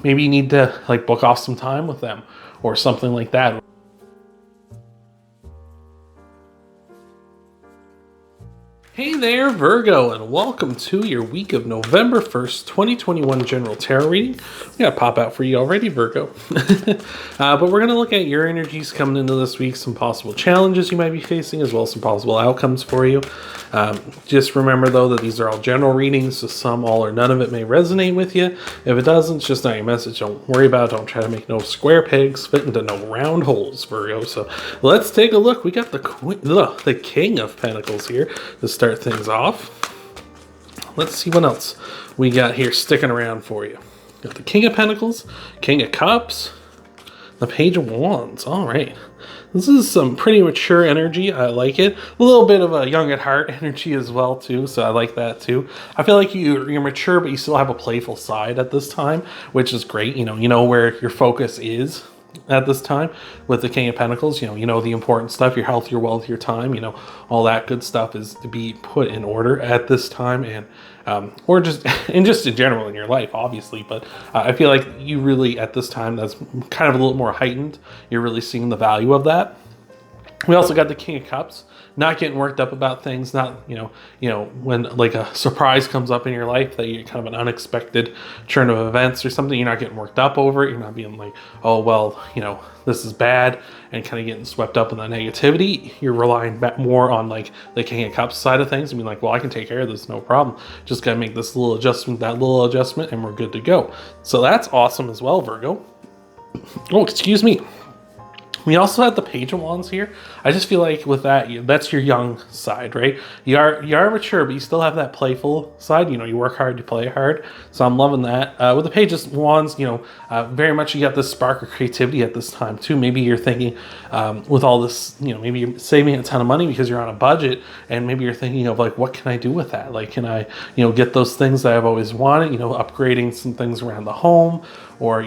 maybe you need to like book off some time with them or something like that. Hey there, Virgo, and welcome to your week of November 1st, 2021 general tarot reading. We got to pop out for you already, Virgo. But we're going to look at your energies coming into this week, some possible challenges you might be facing, as well as some possible outcomes for you. Just remember, though, that these are all general readings, so some, all, or none of it may resonate with you. If it doesn't, it's just not your message. Don't worry about it. Don't try to make no square pegs fit into no round holes, Virgo. So let's take a look. We got the King of Pentacles here to start things off. Let's see what else we got here sticking around for you. Got the King of Pentacles, King of Cups, the Page of Wands. All right. This is some pretty mature energy. I like it. A little bit of a young at heart energy as well, too. So I like that, too. I feel like you're mature, but you still have a playful side at this time, which is great. You know where your focus is at this time with the King of Pentacles. You know the important stuff, your health, your wealth, your time, all that good stuff is to be put in order at this time, and or just in general in your life, obviously. But I feel like you really at this time, that's kind of a little more heightened. You're really seeing the value of that. We also got the King of Cups, not getting worked up about things, not, when like a surprise comes up in your life that you're kind of an unexpected turn of events or something, you're not getting worked up over it. You're not being like, oh, well, this is bad, and kind of getting swept up in the negativity. You're relying back more on like the King of Cups side of things and being like, well, I can take care of this, no problem. Just got to make this little adjustment, that little adjustment, and we're good to go. So that's awesome as well, Virgo. Oh, excuse me. We also have the Page of Wands here. I just feel like with that, that's your young side, right? You are mature, but you still have that playful side. You work hard, you play hard. So I'm loving that. With the Page of Wands, very much you got this spark of creativity at this time too. Maybe you're thinking with all this, maybe you're saving a ton of money because you're on a budget, and maybe you're thinking of like, what can I do with that? Like, can I, get those things that I've always wanted? Upgrading some things around the home, or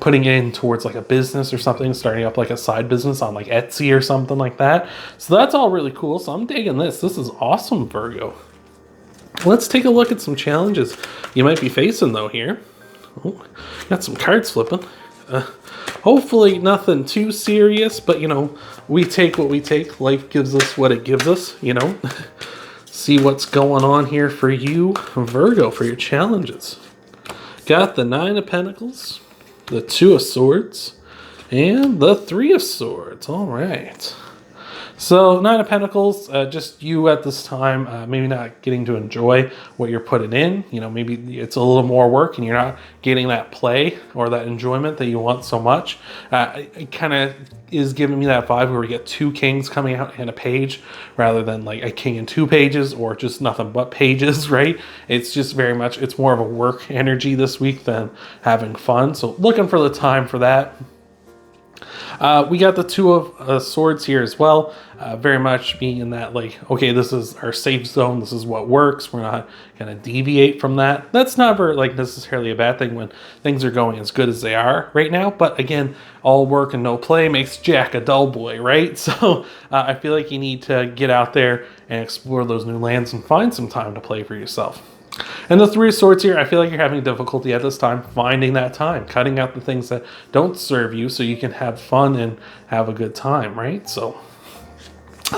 putting in towards like a business or something, starting up like a side business on like Etsy or something like that. So that's all really cool. So I'm digging this. This is awesome, Virgo. Let's take a look at some challenges you might be facing though here. Oh, got some cards flipping. Hopefully nothing too serious, but we take what we take. Life gives us what it gives us, See what's going on here for you, Virgo, for your challenges. Got the Nine of Pentacles, the Two of Swords, and the Three of Swords. All right. So Nine of Pentacles, just you at this time, maybe not getting to enjoy what you're putting in. Maybe it's a little more work and you're not getting that play or that enjoyment that you want so much. It kind of is giving me that vibe where we get two kings coming out and a page rather than like a king and two pages or just nothing but pages, right? It's just very much, it's more of a work energy this week than having fun. So looking for the time for that. We got the Two of Swords here as well, very much being in that like, okay, this is our safe zone. This is what works. We're not going to deviate from that. That's never like necessarily a bad thing when things are going as good as they are right now. But again, all work and no play makes Jack a dull boy, right? So I feel like you need to get out there and explore those new lands and find some time to play for yourself. And the Three of Swords here, I feel like you're having difficulty at this time finding that time, cutting out the things that don't serve you so you can have fun and have a good time, right? So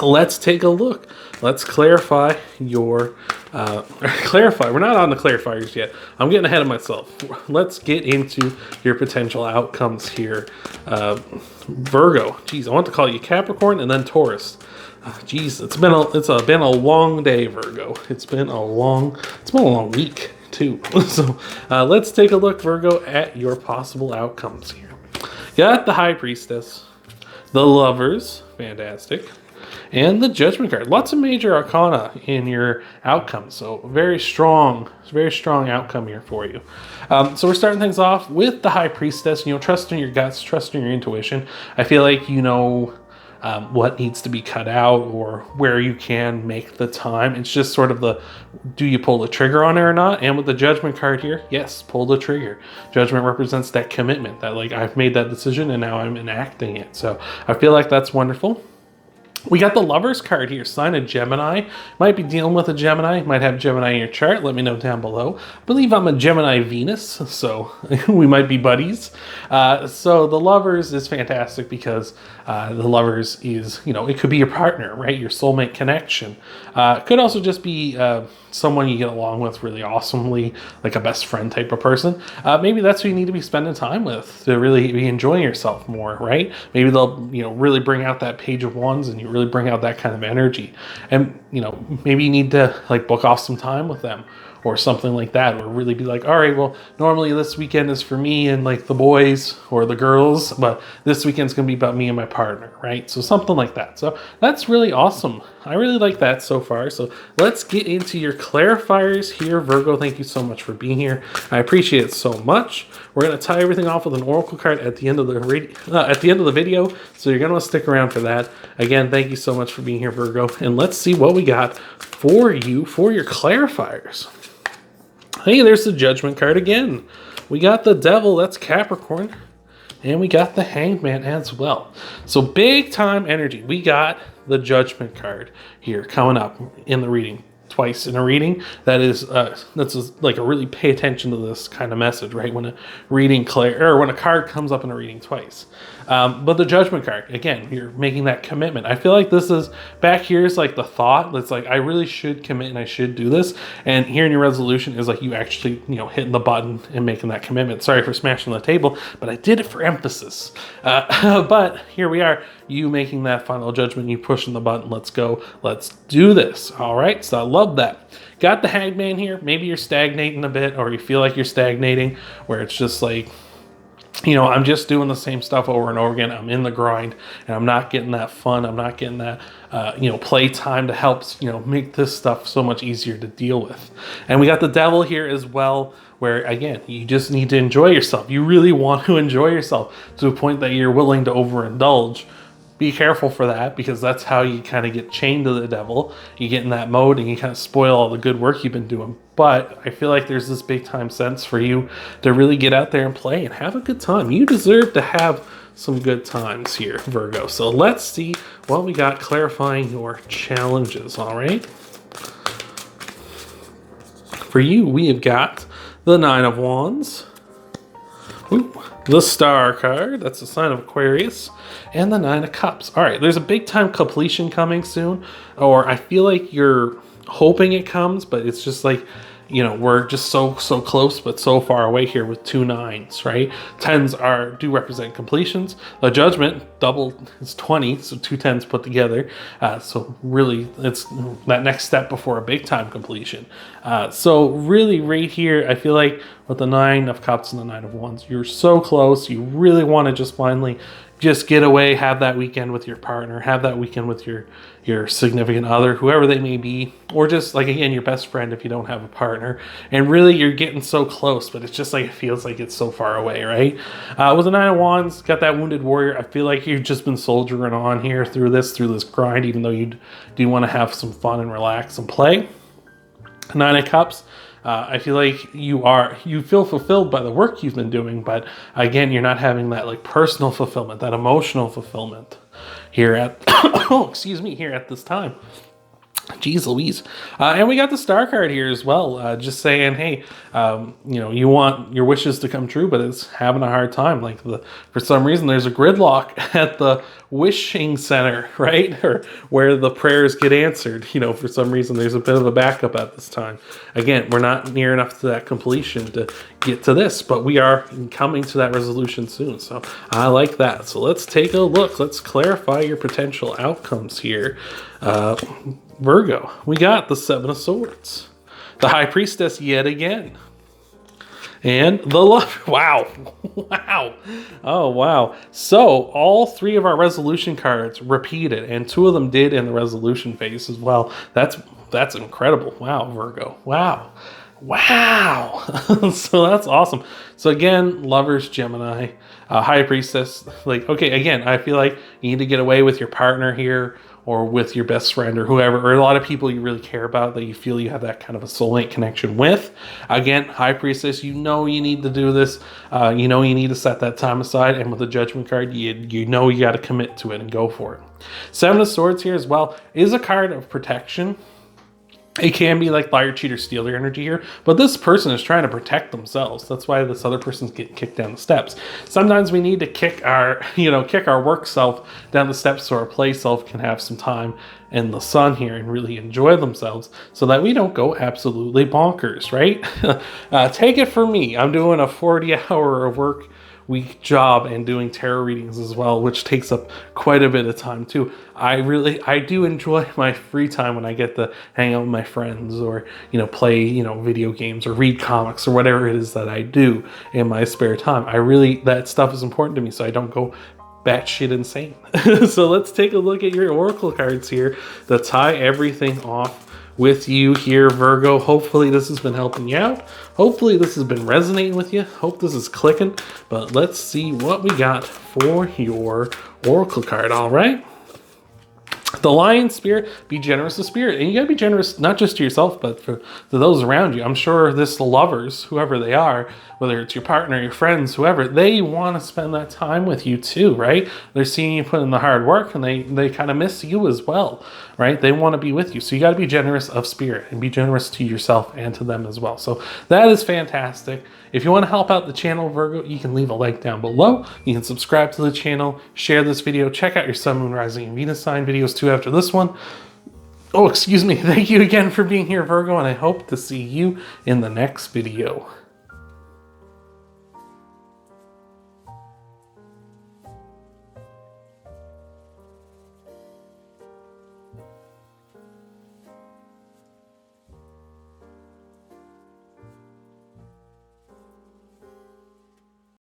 let's take a look. Let's clarify your, clarify. We're not on the clarifiers yet. I'm getting ahead of myself. Let's get into your potential outcomes here. Virgo, geez, I want to call you Capricorn and then Taurus. Geez, it's been a long day, Virgo. It's been a long week too. So let's take a look, Virgo, at your possible outcomes here. Got the High Priestess, the Lovers, fantastic, and the Judgment card. Lots of major arcana in your outcome, so very strong outcome here for you. So we're starting things off with the High Priestess. Trusting your guts, trusting your intuition. I feel like what needs to be cut out or where you can make the time. It's just sort of do you pull the trigger on it or not? And with the Judgment card here, yes, pull the trigger. Judgment represents that commitment, that like I've made that decision and now I'm enacting it. So I feel like that's wonderful. We got the Lovers card here, sign of Gemini. Might be dealing with a Gemini, might have Gemini in your chart. Let me know down below. I believe I'm a Gemini Venus, so we might be buddies. So the Lovers is fantastic because the Lovers is, it could be your partner, right? Your soulmate connection. Could also just be someone you get along with really awesomely, like a best friend type of person. Maybe that's who you need to be spending time with to really be enjoying yourself more, right? Maybe they'll, really bring out that Page of Wands and you really bring out that kind of energy. And, maybe you need to like book off some time with them or something like that, or really be like, all right, well, normally this weekend is for me and like the boys or the girls, but this weekend's gonna be about me and my partner, right? So something like that. So that's really awesome. I really like that so far. So let's get into your clarifiers here, Virgo. Thank you so much for being here. I appreciate it so much. We're gonna tie everything off with an oracle card at the end of the video, so you're gonna want to stick around for that. Again, thank you so much for being here, Virgo, and let's see what we got for you for your clarifiers. Hey, there's the Judgment card again. We got the Devil, that's Capricorn, and we got the Hanged Man as well. So big time energy. We got the Judgment card here coming up in the reading. Twice in a reading. That's like a really pay attention to this kind of message, right? When a reading when a card comes up in a reading twice. But the Judgment card, again, you're making that commitment. I feel like this is back here is like the thought that's like, I really should commit and I should do this. And here in your resolution is like you actually, hitting the button and making that commitment. Sorry for smashing the table, but I did it for emphasis. But here we are, you making that final judgment, you pushing the button. Let's go. Let's do this. All right. So I love that. Got the Hanged Man here. Maybe you're stagnating a bit, or you feel like you're stagnating, where it's just like, I'm just doing the same stuff over and over again. I'm in the grind and I'm not getting that fun. I'm not getting that, play time to help, make this stuff so much easier to deal with. And we got the Devil here as well, where again, you just need to enjoy yourself. You really want to enjoy yourself to a point that you're willing to overindulge. Be careful for that, because that's how you kind of get chained to the Devil. You get in that mode and you kind of spoil all the good work you've been doing. But I feel like there's this big time sense for you to really get out there and play and have a good time. You deserve to have some good times here, Virgo. So let's see what we got clarifying your challenges, all right? For you, we have got the Nine of Wands. Ooh, the Star card, that's the sign of Aquarius, and the Nine of Cups. All right, there's a big time completion coming soon, or I feel like you're hoping it comes, but it's just like, we're just so close, but so far away here with 2 9s, right? 10s do represent completions. The Judgment double is 20, so 2 10s put together. So really, it's that next step before a big time completion. So really, right here, I feel like with the Nine of Cups and the Nine of Wands, you're so close. You really want to just finally just get away, have that weekend with your partner, have that weekend with your significant other, whoever they may be, or just like, again, your best friend if you don't have a partner. And really, you're getting so close, but it's just like, it feels like it's so far away, right? With the Nine of Wands, got that Wounded Warrior. I feel like you've just been soldiering on here through this grind, even though you do want to have some fun and relax and play. Nine of Cups. I feel like you feel fulfilled by the work you've been doing, but again, you're not having that like personal fulfillment, that emotional fulfillment here at, here at this time. Jeez Louise. And we got the Star card here as well. Just saying, hey, you want your wishes to come true, but it's having a hard time. Like for some reason, there's a gridlock at the wishing center, right? Or where the prayers get answered. For some reason, there's a bit of a backup at this time. Again, we're not near enough to that completion to get to this, but we are coming to that resolution soon. So I like that. So let's take a look. Let's clarify your potential outcomes here. Virgo, we got the Seven of Swords, the High Priestess yet again, and the Love. Wow. Oh, wow. So all 3 of our resolution cards repeated, and 2 of them did in the resolution phase as well. That's incredible. Wow, Virgo. Wow. So that's awesome. So again, Lovers, Gemini, High Priestess. Like, okay, again, I feel like you need to get away with your partner here, or with your best friend or whoever, or a lot of people you really care about that you feel you have that kind of a soulmate connection with. Again, High Priestess, you know you need to do this. You know you need to set that time aside. And with the Judgment card, you know you got to commit to it and go for it. Seven of Swords here as well is a card of protection. It can be like liar, cheater, stealer energy here, but this person is trying to protect themselves. That's why this other person's getting kicked down the steps. Sometimes we need to kick our work self down the steps so our play self can have some time in the sun here and really enjoy themselves so that we don't go absolutely bonkers, right? Take it from me. I'm doing a 40-hour work week job and doing tarot readings as well, which takes up quite a bit of time too. I do enjoy my free time when I get to hang out with my friends or, play, video games or read comics or whatever it is that I do in my spare time. That stuff is important to me so I don't go batshit insane. So let's take a look at your oracle cards here to tie everything off with you here, Virgo. Hopefully this has been helping you out. Hopefully this has been resonating with you. Hope this is clicking. But let's see what we got for your oracle card. All right. The Lion Spirit, be generous of spirit. And you gotta be generous not just to yourself, but to those around you. I'm sure this lovers, whoever they are, whether it's your partner, your friends, whoever, they want to spend that time with you too, right? They're seeing you put in the hard work and they kind of miss you as well, right? They want to be with you. So you got to be generous of spirit and be generous to yourself and to them as well. So that is fantastic. If you want to help out the channel, Virgo, you can leave a like down below. You can subscribe to the channel, share this video, check out your Sun, Moon, Rising, and Venus sign videos too after this one. Oh, excuse me. Thank you again for being here, Virgo, and I hope to see you in the next video.